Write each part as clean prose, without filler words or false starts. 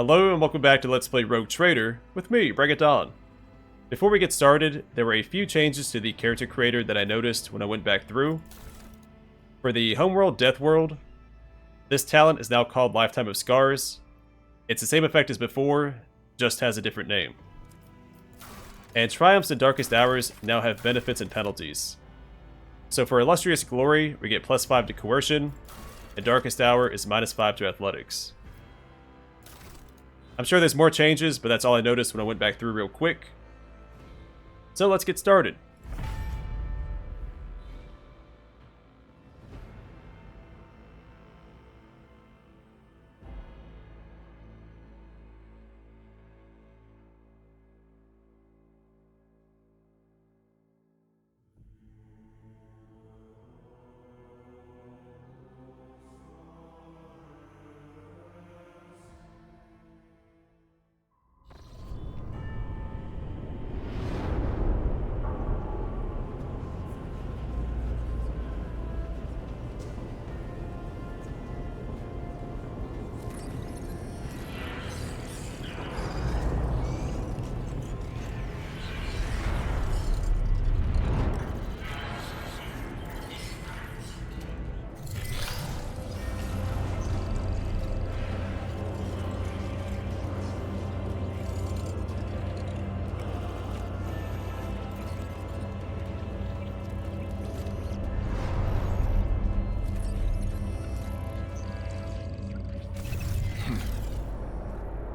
Hello and welcome back to Let's Play Rogue Trader with me, Bring It On. Before we get started, there were a few changes to the character creator that I noticed when I went back through. For the Homeworld Death World, this talent is now called Lifetime of Scars. It's the same effect as before, just has a different name. And Triumphs and Darkest Hours now have benefits and penalties. So for Illustrious Glory, we get +5 to Coercion, and Darkest Hour is -5 to Athletics. I'm sure there's more changes, but that's all I noticed when I went back through real quick. So let's get started.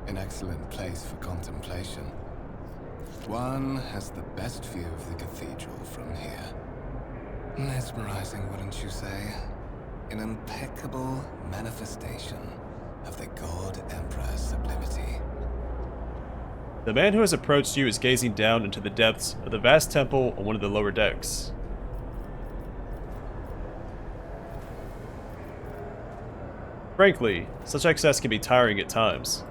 An excellent place for contemplation. One has the best view of the cathedral from here. Mesmerizing, wouldn't you say? An impeccable manifestation of the God Emperor's sublimity. The man who has approached you is gazing down into the depths of the vast temple on one of the lower decks. Frankly, such excess can be tiring at times.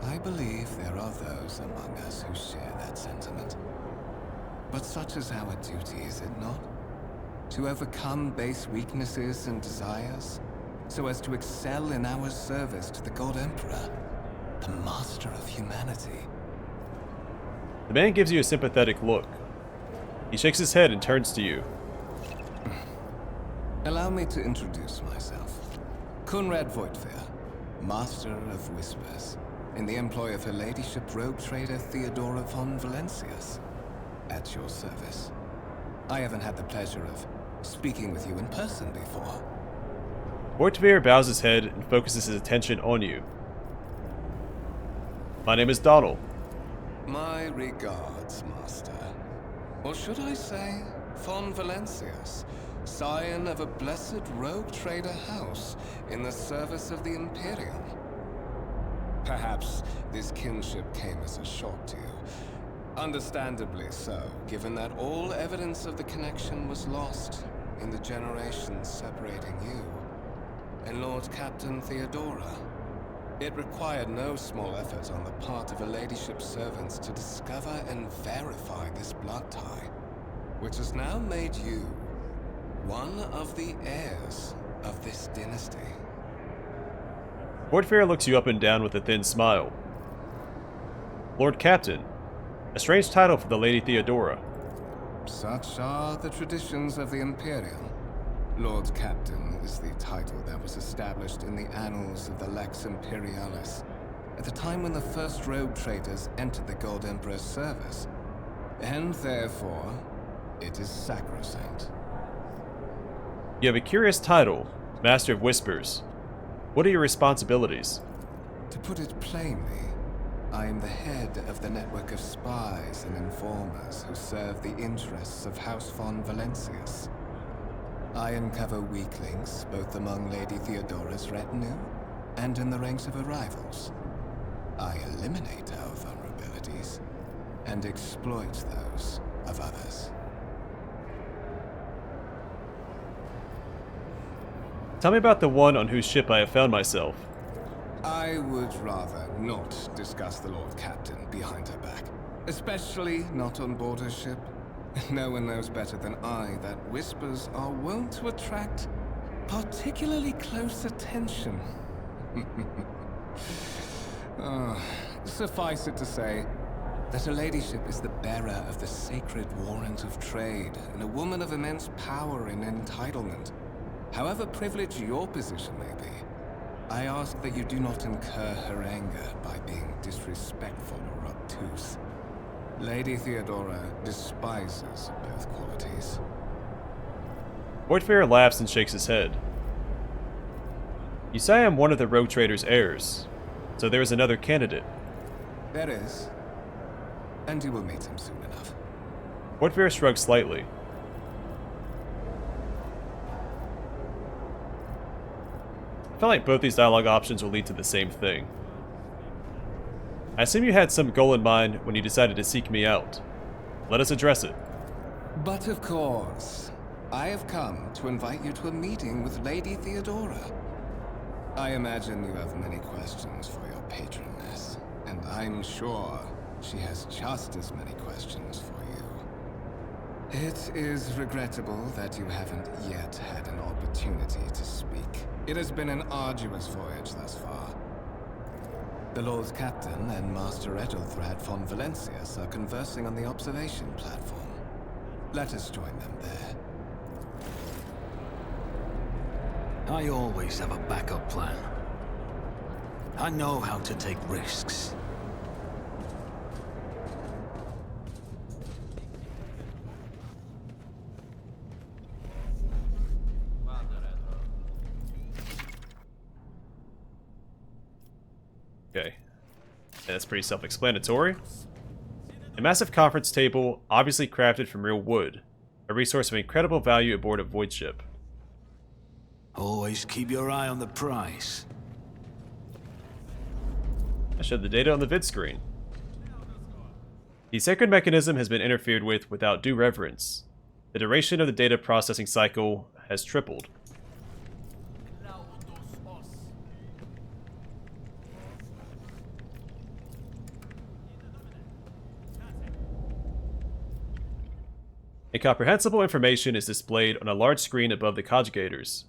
I believe there are those among us who share that sentiment. But such is our duty, is it not? To overcome base weaknesses and desires, so as to excel in our service to the God Emperor, the master of humanity. The man gives you a sympathetic look. He shakes his head and turns to you. Allow me to introduce myself. Conrad Voigtveer, Master of Whispers, in the employ of Her Ladyship Rogue Trader Theodora von Valancius. At your service. I haven't had the pleasure of speaking with you in person before. Voigtveer bows his head and focuses his attention on you. My name is Donald. My regards, Master. Or should I say, von Valancius, scion of a blessed Rogue Trader house in the service of the Imperium. Perhaps this kinship came as a shock to you. Understandably so, given that all evidence of the connection was lost in the generations separating you and Lord Captain Theodora. It required no small effort on the part of Her Ladyship's servants to discover and verify this blood tie, which has now made you one of the heirs of this dynasty. Voigtveer looks you up and down with a thin smile. Lord Captain, a strange title for the Lady Theodora. Such are the traditions of the Imperium. Lord Captain is the title that was established in the annals of the Lex Imperialis at the time when the first rogue traders entered the God Emperor's service, and therefore, it is sacrosanct. You have a curious title, Master of Whispers. What are your responsibilities? To put it plainly, I am the head of the network of spies and informers who serve the interests of House von Valancius. I uncover weak links both among Lady Theodora's retinue and in the ranks of her rivals. I eliminate our vulnerabilities and exploit those of others. Tell me about the one on whose ship I have found myself. I would rather not discuss the Lord Captain behind her back. Especially not on board her ship. No one knows better than I that whispers are wont to attract particularly close attention. Suffice it to say that her ladyship is the bearer of the sacred warrant of trade and a woman of immense power and entitlement. However privileged your position may be, I ask that you do not incur her anger by being disrespectful or obtuse. Lady Theodora despises both qualities. Voidfarer laughs and shakes his head. You say I am one of the rogue trader's heirs, so there is another candidate. There is. And you will meet him soon enough. Voidfarer shrugs slightly. I feel like both these dialogue options will lead to the same thing. I assume you had some goal in mind when you decided to seek me out. Let us address it. But of course, I have come to invite you to a meeting with Lady Theodora. I imagine you have many questions for your patroness, and I'm sure she has just as many questions for you. It is regrettable that you haven't yet had an opportunity to speak. It has been an arduous voyage thus far. The Lord Captain and Master Ethelthred von Valancius are conversing on the observation platform. Let us join them there. I always have a backup plan. I know how to take risks. Okay. Yeah, that's pretty self-explanatory. A massive conference table, obviously crafted from real wood. A resource of incredible value aboard a void ship. Always keep your eye on the prize. I showed the data on the vid screen. The sacred mechanism has been interfered with without due reverence. The duration of the data processing cycle has tripled. Incomprehensible information is displayed on a large screen above the cogitators.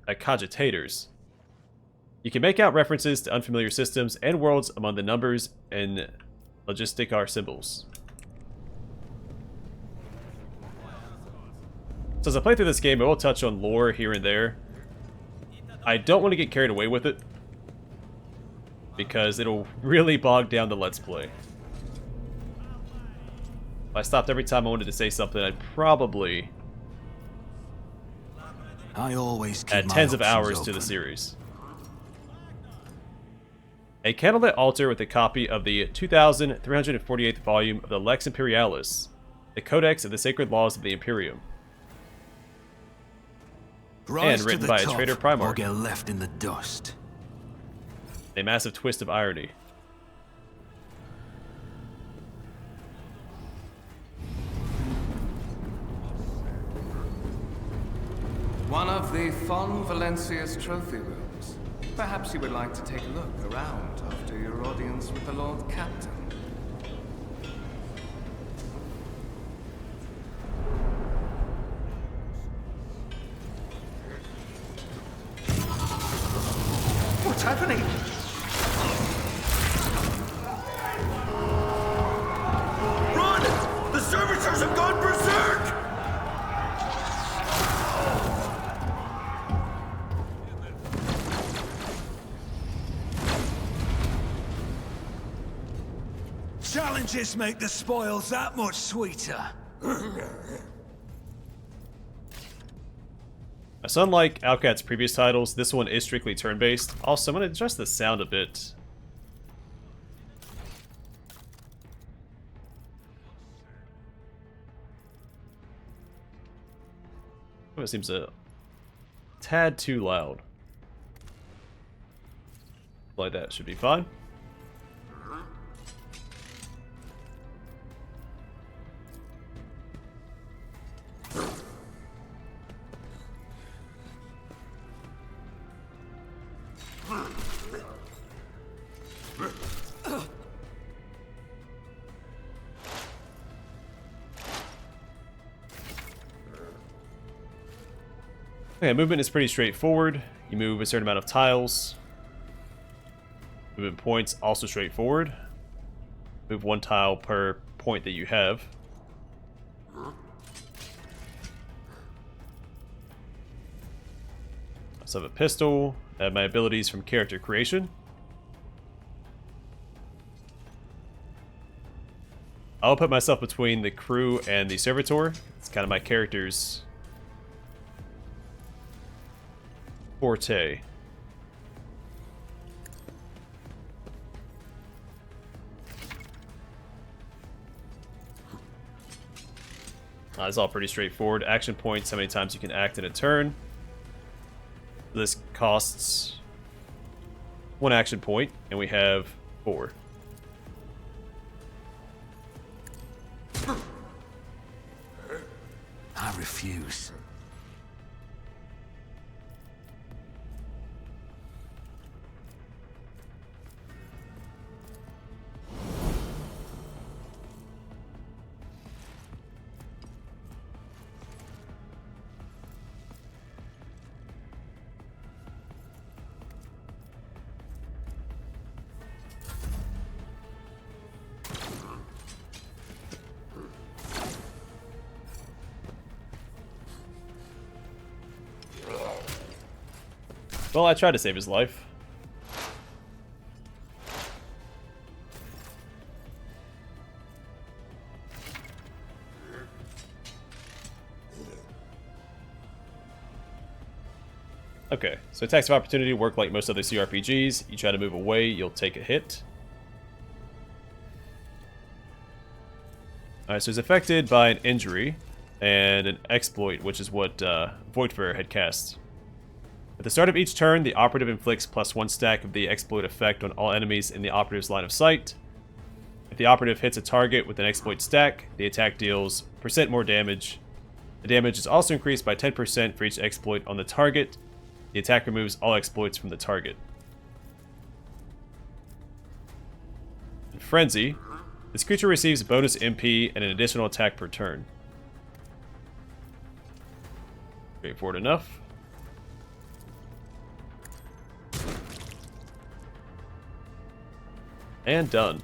Cogitators. You can make out references to unfamiliar systems and worlds among the numbers and logisticar symbols. So as I play through this game, I will touch on lore here and there. I don't want to get carried away with it, because it'll really bog down the Let's Play. If I stopped every time I wanted to say something, I'd probably add tens of hours to the series. A candlelit altar with a copy of the 2348th volume of the Lex Imperialis, the Codex of the Sacred Laws of the Imperium. And written by a traitor Primarch. Or get left in the dust. A massive twist of irony. One of the von Valancius trophy rooms. Perhaps you would like to take a look around after your audience with the Lord Captain. What's happening? Run! The servitors have gone berserk! Challenges make the spoils that much sweeter. So unlike Owlcat's previous titles, this one is strictly turn-based. Also, I'm going to adjust the sound a bit. It seems a tad too loud. Like that should be fine. Okay, movement is pretty straightforward. You move a certain amount of tiles. Movement points, also straightforward. Move 1 tile per point that you have. I also have a pistol. I have my abilities from character creation. I'll put myself between the crew and the servitor. It's kind of my character's forte. It's all pretty straightforward. Action points, how many times you can act in a turn. This costs 1 action point, and we have 4. I refuse. Well, I tried to save his life. Okay, so attacks of opportunity work like most other CRPGs. You try to move away, you'll take a hit. Alright, so he's affected by an injury and an exploit, which is what Voidfarer had cast. At the start of each turn, the operative inflicts +1 stack of the exploit effect on all enemies in the operative's line of sight. If the operative hits a target with an exploit stack, the attack deals % more damage. The damage is also increased by 10% for each exploit on the target. The attack removes all exploits from the target. In Frenzy, this creature receives bonus MP and an additional attack per turn. Straightforward enough. And done.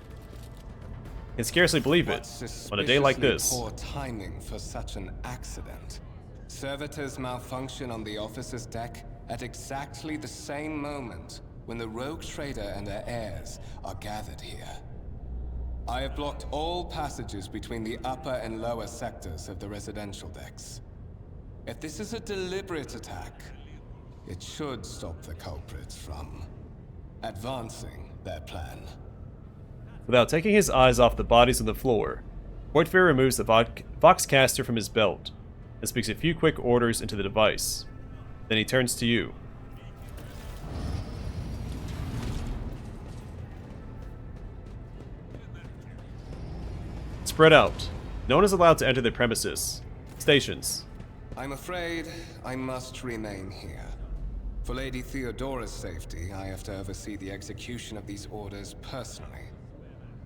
I can scarcely believe it on a day like this. Poor timing for such an accident. Servitors malfunction on the officer's deck at exactly the same moment when the rogue trader and her heirs are gathered here. I have blocked all passages between the upper and lower sectors of the residential decks. If this is a deliberate attack, it should stop the culprits from advancing their plan. Without taking his eyes off the bodies on the floor, Voidfarer removes the Voxcaster from his belt and speaks a few quick orders into the device. Then he turns to you. Spread out. No one is allowed to enter the premises. Stations. I'm afraid I must remain here. For Lady Theodora's safety, I have to oversee the execution of these orders personally.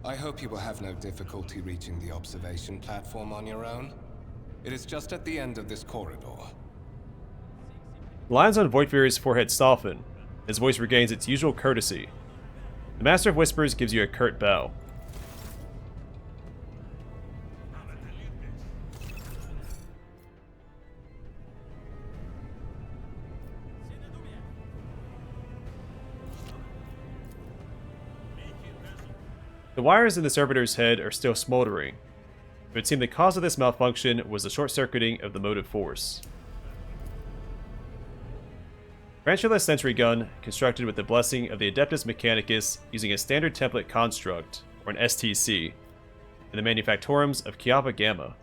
I hope you will have no difficulty reaching the observation platform on your own. It is just at the end of this corridor. The lines on Voidfarer's forehead soften. His voice regains its usual courtesy. The Master of Whispers gives you a curt bow. The wires in the servitor's head are still smoldering. It would seem the cause of this malfunction was the short-circuiting of the motive force. Branchless sentry gun, constructed with the blessing of the Adeptus Mechanicus using a standard template construct, or an STC, in the manufactorums of Chiava Gamma.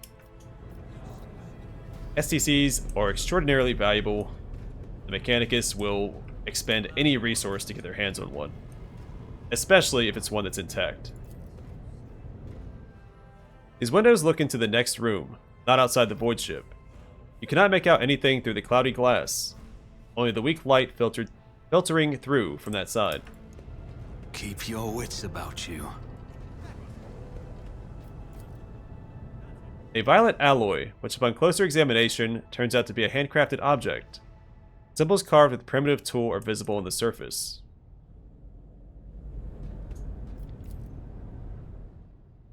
STCs are extraordinarily valuable. The Mechanicus will expend any resource to get their hands on one, especially if it's one that's intact. These windows look into the next room, not outside the void ship. You cannot make out anything through the cloudy glass, only the weak light filtering through from that side. Keep your wits about you. A violet alloy, which upon closer examination turns out to be a handcrafted object. Symbols carved with primitive tool are visible on the surface.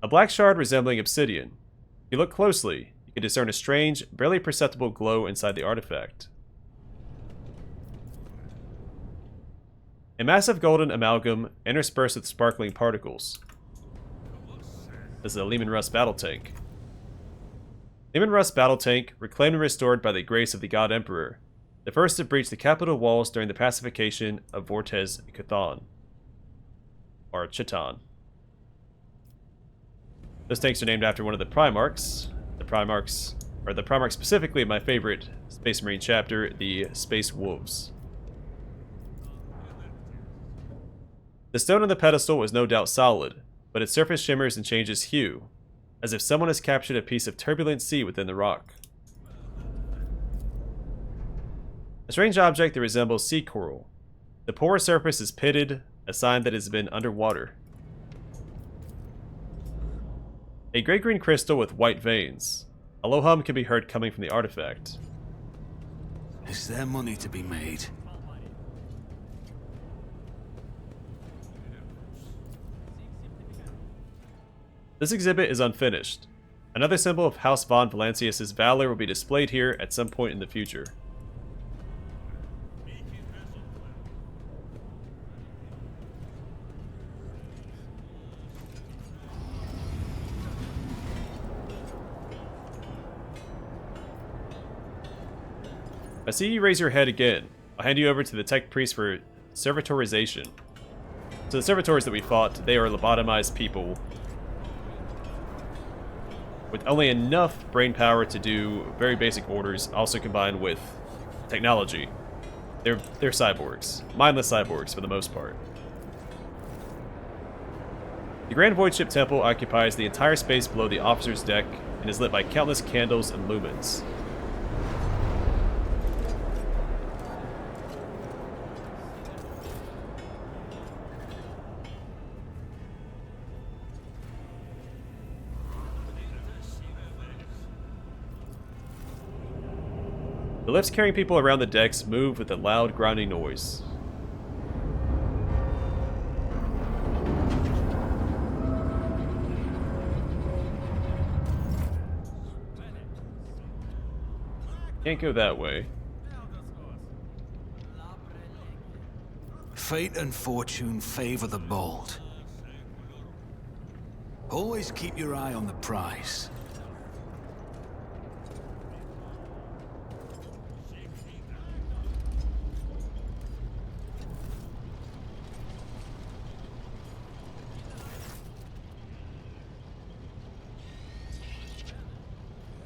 A black shard resembling obsidian. If you look closely, you can discern a strange, barely perceptible glow inside the artifact. A massive golden amalgam interspersed with sparkling particles. This is a Lehman Russ battle tank. Lehman Russ battle tank, reclaimed and restored by the grace of the God Emperor, the first to breach the capital walls during the pacification of Vortes Chthon. Or Chiton. Those tanks are named after one of the Primarchs. The Primarch specifically in my favorite Space Marine chapter, the Space Wolves. The stone on the pedestal is no doubt solid, but its surface shimmers and changes hue, as if someone has captured a piece of turbulent sea within the rock. A strange object that resembles sea coral. The porous surface is pitted, a sign that it has been underwater. A gray-green crystal with white veins. A low hum can be heard coming from the artifact. Is there money to be made? This exhibit is unfinished. Another symbol of House von Valancius' valor will be displayed here at some point in the future. I see you raise your head again. I'll hand you over to the tech priest for servitorization. So the servitors that we fought, they are lobotomized people with only enough brain power to do very basic orders, also combined with technology. They're cyborgs. Mindless cyborgs for the most part. The Grand Void Ship Temple occupies the entire space below the officer's deck and is lit by countless candles and lumens. The lifts carrying people around the decks move with a loud grinding noise. Can't go that way. Fate and fortune favor the bold. Always keep your eye on the prize.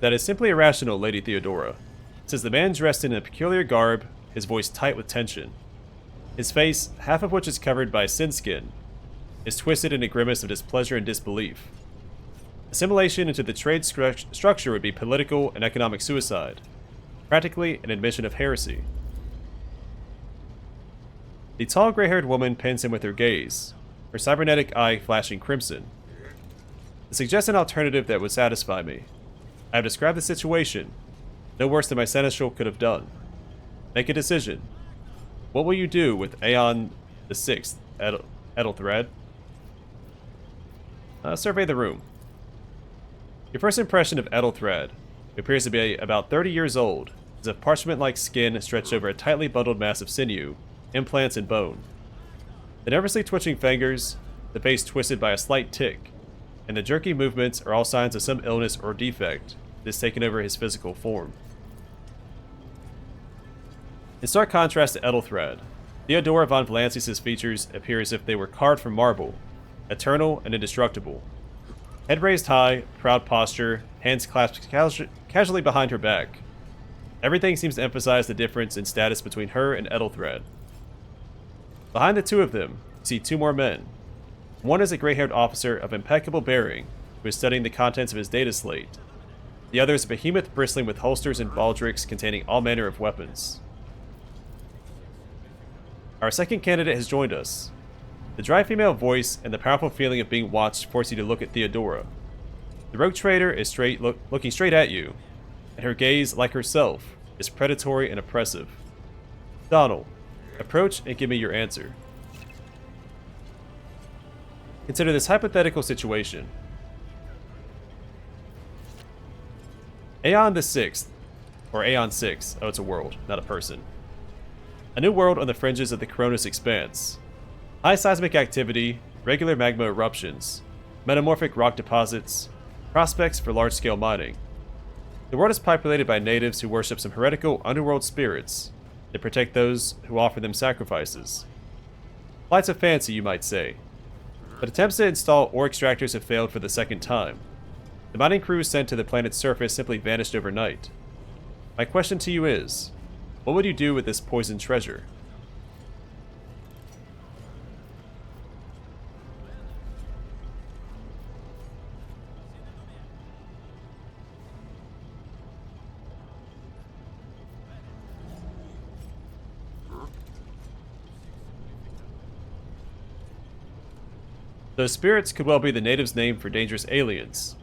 That is simply irrational, Lady Theodora, says the man dressed in a peculiar garb, his voice tight with tension. His face, half of which is covered by sin skin, is twisted in a grimace of displeasure and disbelief. Assimilation into the trade structure would be political and economic suicide, practically an admission of heresy. The tall gray-haired woman pins him with her gaze, her cybernetic eye flashing crimson. It suggests an alternative that would satisfy me. I have described the situation, no worse than my seneschal could have done. Make a decision. What will you do with Aeon the Sixth, Ethelthred? Survey the room. Your first impression of Ethelthred, who appears to be about 30 years old, is of parchment-like skin stretched over a tightly bundled mass of sinew, implants, and bone. The nervously twitching fingers, the face twisted by a slight tic, and the jerky movements are all signs of some illness or defect that has taken over his physical form. In stark contrast to Ethelthred, Theodora von Valancius' features appear as if they were carved from marble, eternal and indestructible. Head raised high, proud posture, hands clasped casually behind her back. Everything seems to emphasize the difference in status between her and Ethelthred. Behind the two of them, you see two more men. One is a gray-haired officer of impeccable bearing, who is studying the contents of his data slate. The other is a behemoth bristling with holsters and baldricks containing all manner of weapons. Our second candidate has joined us. The dry female voice and the powerful feeling of being watched force you to look at Theodora. The rogue trader is looking straight at you, and her gaze, like herself, is predatory and oppressive. Donald, approach and give me your answer. Consider this hypothetical situation. Aeon the Sixth, or Aeon 6, oh it's a world, not a person. A new world on the fringes of the Cronus Expanse. High seismic activity, regular magma eruptions, metamorphic rock deposits, prospects for large-scale mining. The world is populated by natives who worship some heretical underworld spirits that protect those who offer them sacrifices. Flights of fancy, you might say, but attempts to install ore extractors have failed for the second time. The mining crews sent to the planet's surface simply vanished overnight. My question to you is, what would you do with this poisoned treasure? Those spirits could well be the natives' name for dangerous aliens.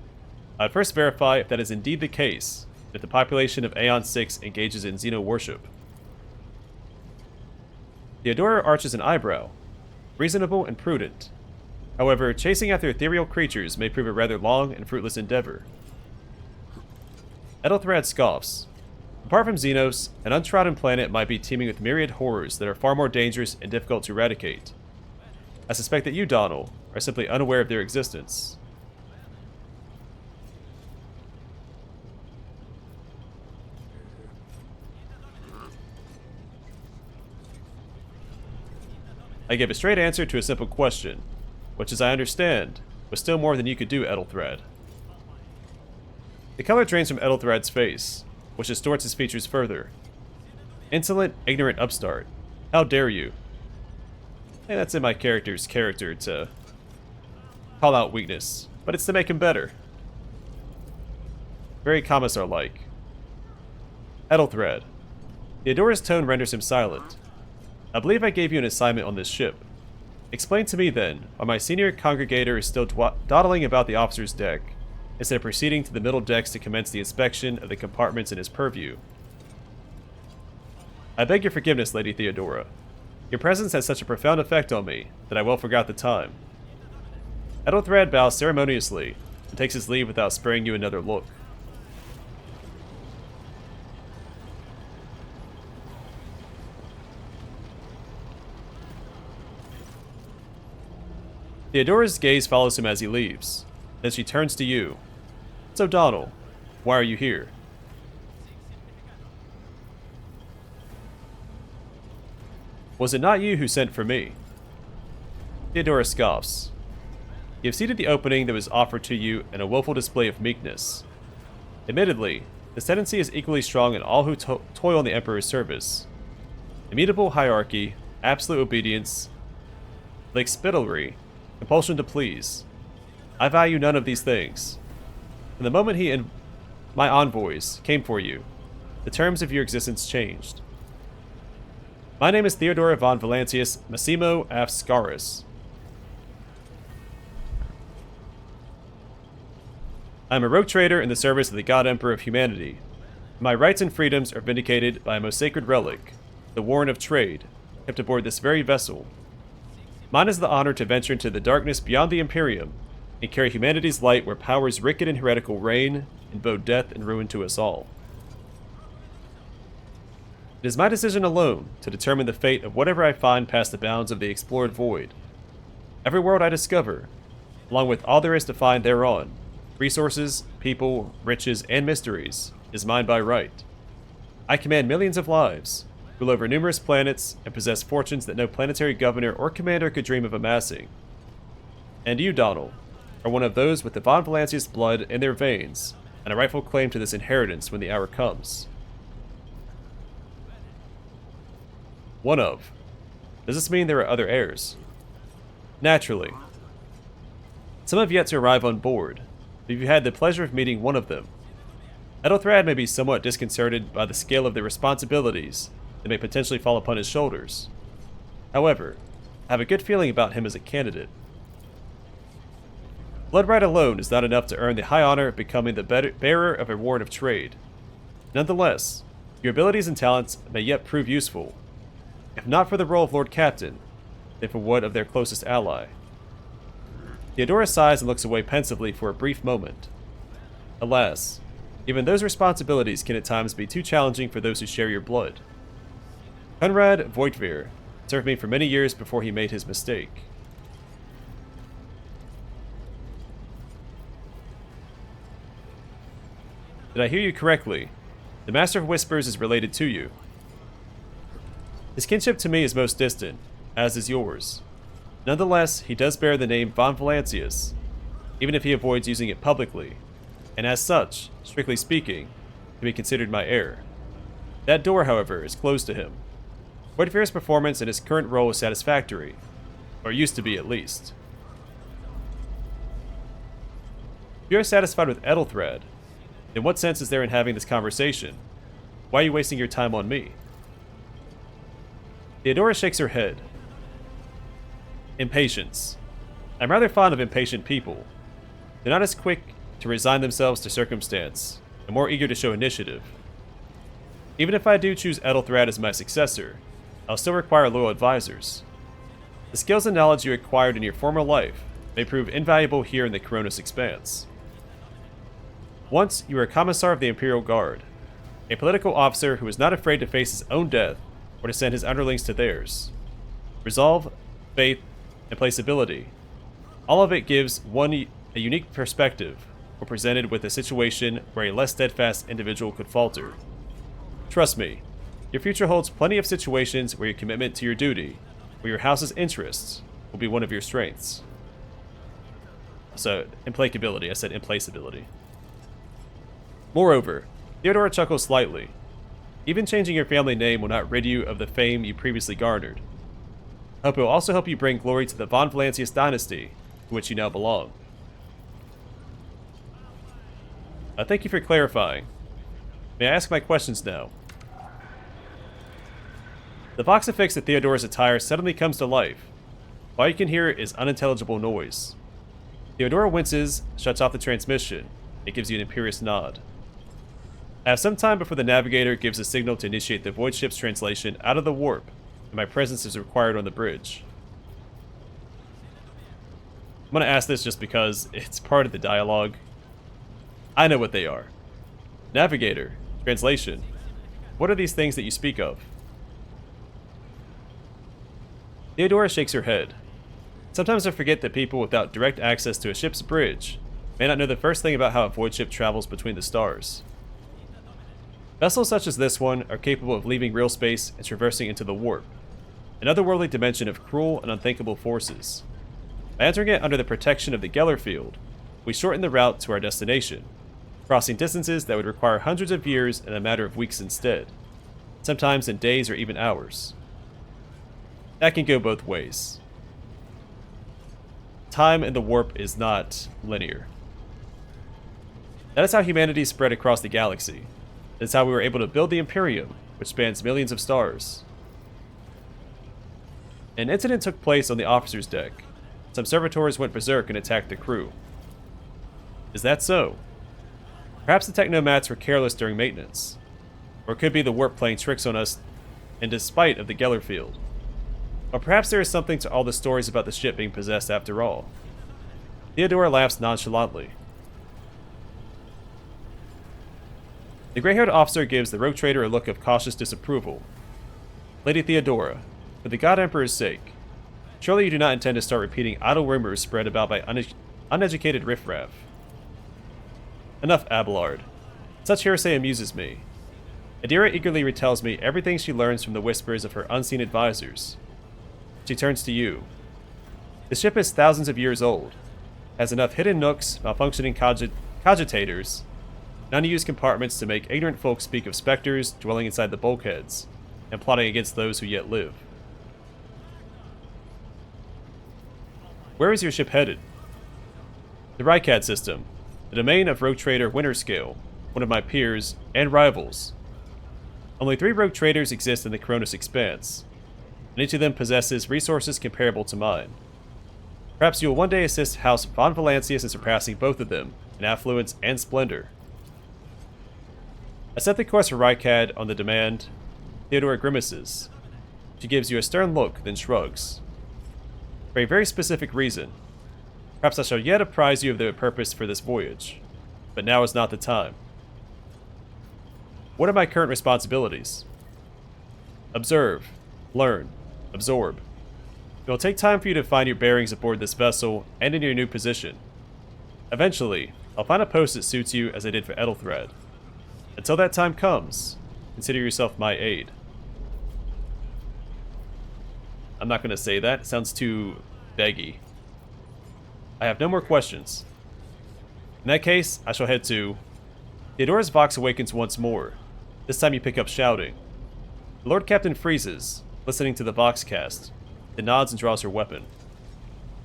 I'd first verify if that is indeed the case, if the population of Aeon 6 engages in xeno-worship. Theodora arches an eyebrow. Reasonable and prudent. However, chasing after ethereal creatures may prove a rather long and fruitless endeavor. Ethelthrad scoffs. Apart from Xenos, an untrodden planet might be teeming with myriad horrors that are far more dangerous and difficult to eradicate. I suspect that you, Donald, are simply unaware of their existence. I gave a straight answer to a simple question, which, as I understand, was still more than you could do, Ethelthrad. The color drains from Ethelthrad's face, which distorts his features further. Insolent, ignorant upstart. How dare you? And that's in my character's character to call out weakness, but it's to make him better. Very commissar-like. Ethelthrad. Theodora's tone renders him silent. I believe I gave you an assignment on this ship. Explain to me then, why my senior congregator is still dawdling about the officer's deck, instead of proceeding to the middle decks to commence the inspection of the compartments in his purview. I beg your forgiveness, Lady Theodora. Your presence has such a profound effect on me that I well forgot the time. Ethelthrad bows ceremoniously and takes his leave without sparing you another look. Theodora's gaze follows him as he leaves. Then she turns to you. So, Donald, why are you here? Was it not you who sent for me? Theodora scoffs. You have seeded the opening that was offered to you in a woeful display of meekness. Admittedly, this tendency is equally strong in all who toil in the Emperor's service. Immutable hierarchy, absolute obedience, lickspittlery, compulsion to please. I value none of these things. From the moment he and my envoys came for you, the terms of your existence changed. My name is Theodora von Valancius Massimo Afscaris. I am a rogue trader in the service of the God Emperor of humanity. My rights and freedoms are vindicated by a most sacred relic, the Warrant of Trade, kept aboard this very vessel. Mine is the honor to venture into the darkness beyond the Imperium and carry humanity's light where powers wicked and heretical reign and bow death and ruin to us all. It is my decision alone to determine the fate of whatever I find past the bounds of the explored void. Every world I discover, along with all there is to find thereon, resources, people, riches, and mysteries, is mine by right. I command millions of lives, rule over numerous planets, and possess fortunes that no planetary governor or commander could dream of amassing. And you, Donald, are one of those with the von Valancius blood in their veins, and a rightful claim to this inheritance when the hour comes. One of. Does this mean there are other heirs? Naturally. Some have yet to arrive on board, but you've had the pleasure of meeting one of them. Ethelthrad may be somewhat disconcerted by the scale of the responsibilities that may potentially fall upon his shoulders. However, I have a good feeling about him as a candidate. Blood right alone is not enough to earn the high honor of becoming the bearer of a warrant of trade. Nonetheless, your abilities and talents may yet prove useful, if not for the role of Lord Captain, then for one of their closest ally. Theodora sighs and looks away pensively for a brief moment. Alas, Even those responsibilities can at times be too challenging for those who share your blood. Conrad Voigtveer served me for many years before he made his mistake. Did I hear you correctly? The Master of Whispers is related to you. His kinship to me is most distant, as is yours. Nonetheless, he does bear the name von Valancius, even if he avoids using it publicly, and as such, strictly speaking, can be considered my heir. That door, however, is closed to him. Voigtveer's performance in his current role is satisfactory, or used to be at least. If you are satisfied with Ethelthred, then what sense is there in having this conversation? Why are you wasting your time on me? Theodora shakes her head. Impatience. I'm rather fond of impatient people. They're not as quick to resign themselves to circumstance, and more eager to show initiative. Even if I do choose Ethelthred as my successor, I'll still require loyal advisors. The skills and knowledge you acquired in your former life may prove invaluable here in the Coronis Expanse. Once, you were a commissar of the Imperial Guard, a political officer who was not afraid to face his own death or to send his underlings to theirs. Resolve, faith, and placeability. All of it gives one a unique perspective when presented with a situation where a less steadfast individual could falter. Trust me, your future holds plenty of situations where your commitment to your duty, or your house's interests, will be one of your strengths. So, implacability. I said implaceability. Moreover, Theodora chuckles slightly. Even changing your family name will not rid you of the fame you previously garnered. I hope it will also help you bring glory to the von Valancius dynasty, to which you now belong. Thank you for clarifying. May I ask my questions now? The vox affix of Theodora's attire suddenly comes to life. All you can hear is unintelligible noise. Theodora winces, shuts off the transmission. It gives you an imperious nod. I have some time before the navigator gives a signal to initiate the void ship's translation out of the warp, and my presence is required on the bridge. I'm going to ask this just because it's part of the dialogue. I know what they are. Navigator, translation. What are these things that you speak of? Theodora shakes her head. Sometimes I forget that people without direct access to a ship's bridge may not know the first thing about how a void ship travels between the stars. Vessels such as this one are capable of leaving real space and traversing into the warp, an otherworldly dimension of cruel and unthinkable forces. By entering it under the protection of the Geller field, we shorten the route to our destination, crossing distances that would require hundreds of years in a matter of weeks instead, sometimes in days or even hours. That can go both ways. Time in the warp is not linear. That is how humanity spread across the galaxy. That is how we were able to build the Imperium, which spans millions of stars. An incident took place on the officer's deck. Some servitors went berserk and attacked the crew. Is that so? Perhaps the technomats were careless during maintenance. Or it could be the warp playing tricks on us in despite of the Geller field. Or perhaps there is something to all the stories about the ship being possessed after all. Theodora laughs nonchalantly. The gray-haired officer gives the rogue trader a look of cautious disapproval. Lady Theodora, for the God Emperor's sake, surely you do not intend to start repeating idle rumors spread about by uneducated riffraff. Enough, Abelard. Such hearsay amuses me. Adira eagerly retells me everything she learns from the whispers of her unseen advisors. She turns to you. The ship is thousands of years old, has enough hidden nooks, malfunctioning cogitators, and unused compartments to make ignorant folk speak of specters dwelling inside the bulkheads, and plotting against those who yet live. Where is your ship headed? The Rycad system, the domain of rogue trader Winterscale, one of my peers and rivals. Only 3 rogue traders exist in the Coronis Expanse, and each of them possesses resources comparable to mine. Perhaps you will one day assist House von Valancius in surpassing both of them in affluence and splendor. I set the course for Rycad on the demand. Theodora grimaces. She gives you a stern look, then shrugs. For a very specific reason. Perhaps I shall yet apprise you of the purpose for this voyage, but now is not the time. What are my current responsibilities? Observe, learn, absorb. It will take time for you to find your bearings aboard this vessel and in your new position. Eventually, I'll find a post that suits you as I did for Ethelthred. Until that time comes, consider yourself my aide. I'm not going to say that. It sounds too beggy. I have no more questions. In that case, I shall head to... Theodora's Vox awakens once more. This time you pick up shouting. The Lord Captain freezes, listening to the Vox cast, then nods and draws her weapon.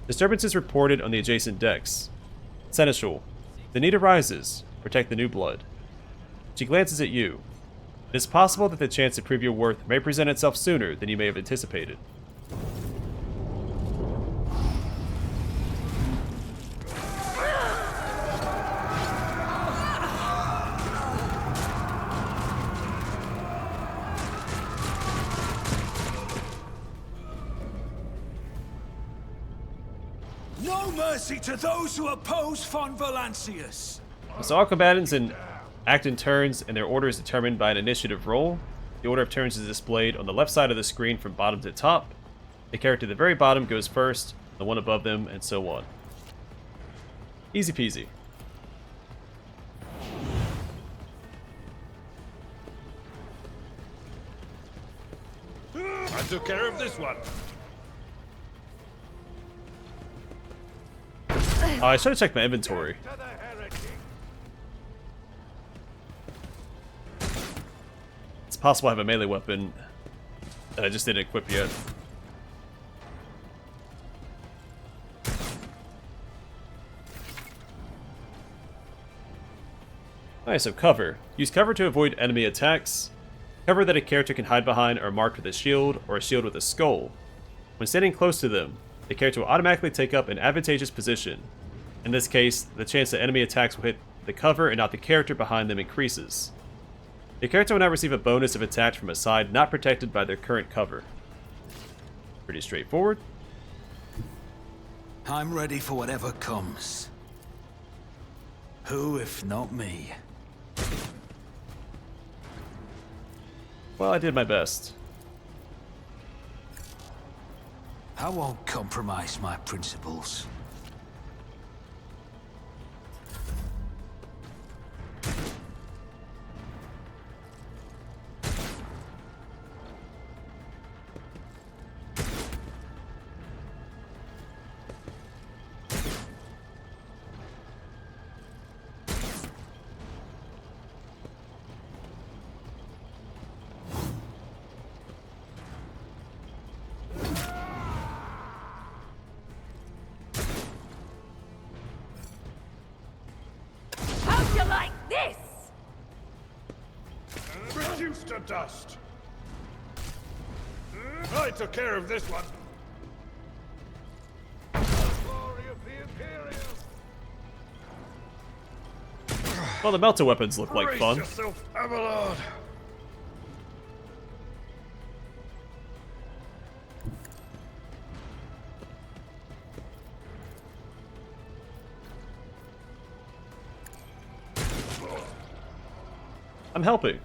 Disturbances reported on the adjacent decks. Seneschal, the need arises. Protect the new blood. She glances at you. It is possible that the chance to prove your worth may present itself sooner than you may have anticipated. No mercy to those who oppose von Valancius. So all combatants act in turns, and their order is determined by an initiative roll. The order of turns is displayed on the left side of the screen from bottom to top. The character at the very bottom goes first, the one above them, and so on. Easy peasy. I took care of this one. Oh, I should have checked my inventory. It's possible I have a melee weapon that I just didn't equip yet. Alright, so cover. Use cover to avoid enemy attacks. Cover that a character can hide behind are marked with a shield or a shield with a skull. When standing close to them, the character will automatically take up an advantageous position. In this case, the chance that enemy attacks will hit the cover and not the character behind them increases. The character will now receive a bonus if attacked from a side not protected by their current cover. Pretty straightforward. I'm ready for whatever comes. Who, if not me? Well, I did my best. I won't compromise my principles. How'd you like this? Reduced to dust. I took care of this one. Glory of the Imperium. Well, the melter weapons look like Brace fun. yourself, Abelard. I'm helping.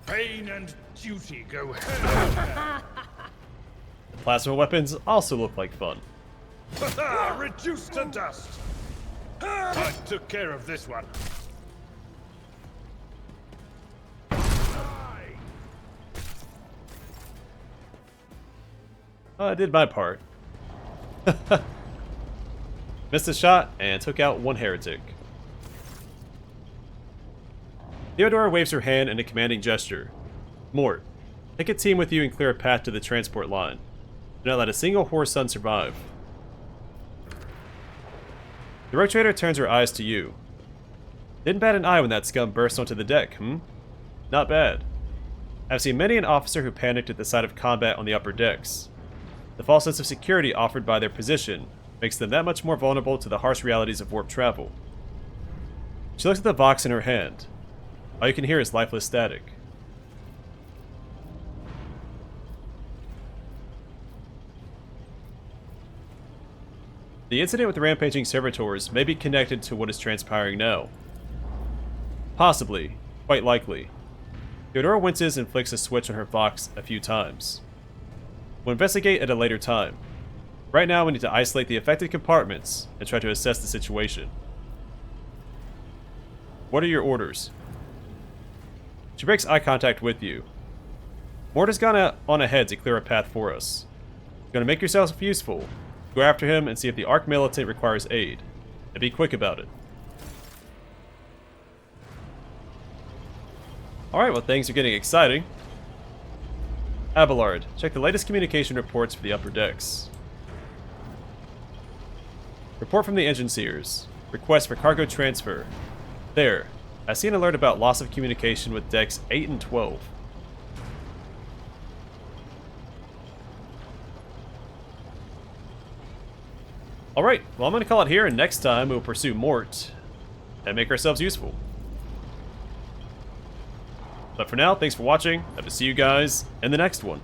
Pain and duty go hand in hand. Plasma weapons also look like fun. Reduced to dust. I took care of this one. I did my part. Missed a shot and took out one heretic. Theodora waves her hand in a commanding gesture. Mort, take a team with you and clear a path to the transport line. Do not let a single Horse Son survive. The Rogue Trader turns her eyes to you. Didn't bat an eye when that scum burst onto the deck, Not bad. I've seen many an officer who panicked at the sight of combat on the upper decks. The false sense of security offered by their position makes them that much more vulnerable to the harsh realities of warp travel. She looks at the box in her hand. All you can hear is lifeless static. The incident with the rampaging servitors may be connected to what is transpiring now. Possibly. Quite likely. Theodora winces and flicks a switch on her box a few times. We'll investigate at a later time. Right now we need to isolate the affected compartments and try to assess the situation. What are your orders? She breaks eye contact with you. Mort has gone on ahead to clear a path for us. You're gonna make yourself useful. Go after him and see if the Arc Militant requires aid. And be quick about it. Alright, well things are getting exciting. Abelard, check the latest communication reports for the upper decks. Report from the engine seers. Request for cargo transfer. There. I see an alert about loss of communication with decks 8 and 12. Alright, well I'm going to call it here, and next time we'll pursue Mort and make ourselves useful. But for now, thanks for watching. I hope to see you guys in the next one.